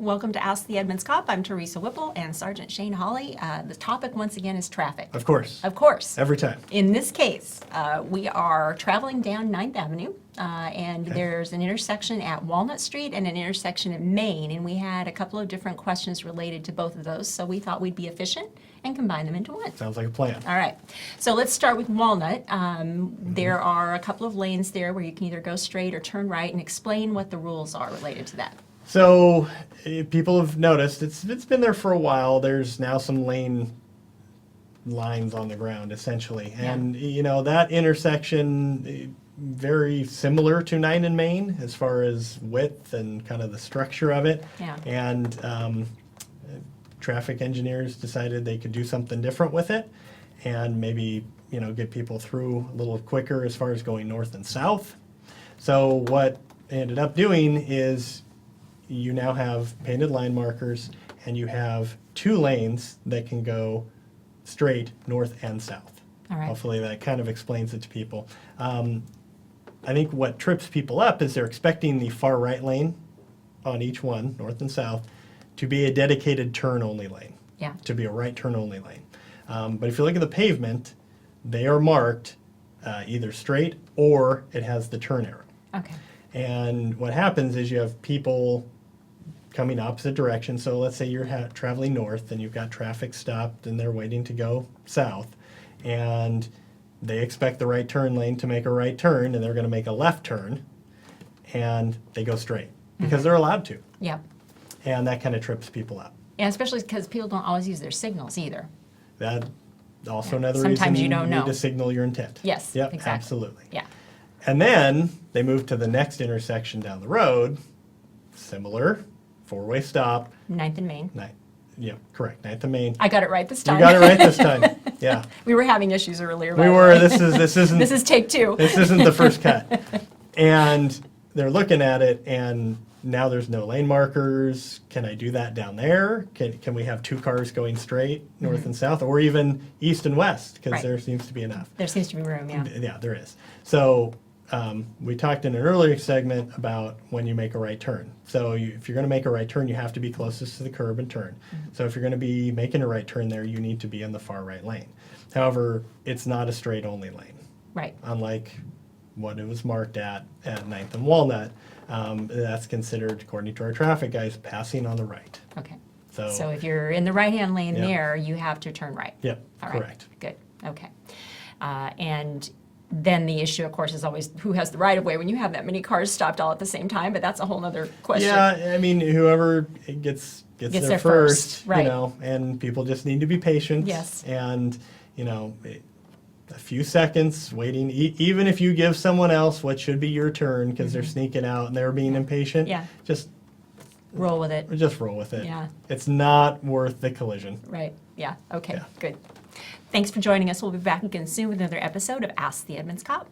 Welcome to Ask the Edmonds Cop. I'm Teresa Whipple and Sergeant Shane Hawley. The topic once again is traffic. Of course. Of course. Every time. In this case, we are traveling down 9th Avenue, and there's an intersection at Walnut Street and an intersection at Main, and we had a couple of different questions related to both of those, so we thought we'd be efficient and combine them into one. Sounds like a plan. All right, so let's start with Walnut. There are a couple of lanes there where you can either go straight or turn right, and explain what the rules are related to that. So people have noticed, it's been there for a while. There's now some lane lines on the ground, essentially. And, you know, that intersection, very similar to 9 and Main as far as width and kind of the structure of it. Yeah. And traffic engineers decided they could do something different with it and maybe, you know, get people through a little quicker as far as going north and south. So what they ended up doing is you now have painted line markers and you have 2 lanes that can go straight north and south. All right. Hopefully that kind of explains it to people. I think what trips people up is they're expecting the far right lane on each one, north and south, to be a dedicated turn-only lane. Yeah. To be a right turn-only lane. But if you look at the pavement, they are marked either straight or it has the turn arrow. Okay. And what happens is you have people coming opposite directions. So let's say you're traveling north and you've got traffic stopped and they're waiting to go south. And they expect the right turn lane to make a right turn and they're going to make a left turn. And they go straight because they're allowed to. Yep. And that kind of trips people up. Yeah, especially because people don't always use their signals either. That also another Sometimes reason you don't need know. to signal your intent. Yes, Yep, exactly. absolutely. Yeah. And then they move to the next intersection down the road, similar, 4-way stop. 9th and Main. Yep, correct, 9th and Main. I got it right this time. You got it right this time. Yeah, We were having issues earlier. we by the were. way. This isn't. This is take 2. This isn't the first cut. And they're looking at it, and now there's no lane markers. Can I do that down there? Can we have 2 cars going straight north and south, or even east and west? Because Right. there seems to be enough. There seems to be room, yeah. Yeah, there is. So we talked in an earlier segment about when you make a right turn. So if you're going to make a right turn, you have to be closest to the curb and turn. So if you're going to be making a right turn there, you need to be in the far right lane. However, it's not a straight only lane, Right. unlike what it was marked at 9th and Walnut. That's considered, according to our traffic guys, passing on the right. Okay. So, So if you're in the right-hand lane Yeah. there, you have to turn right. yep, All right. correct. Good. Okay. And then the issue, of course, is always who has the right of way when you have that many cars stopped all at the same time, but that's a whole other question. Yeah, I mean, whoever gets Gets there there first, right. you know, and people just need to be patient. Yes. And, you know, a few seconds waiting, even if you give someone else what should be your turn because they're sneaking out and they're being impatient, Yeah. just Roll with it. roll with it. Yeah. It's not worth the collision. Right. Yeah. Okay. Yeah. Good. Thanks for joining us. We'll be back again soon with another episode of Ask the Edmonds Cop.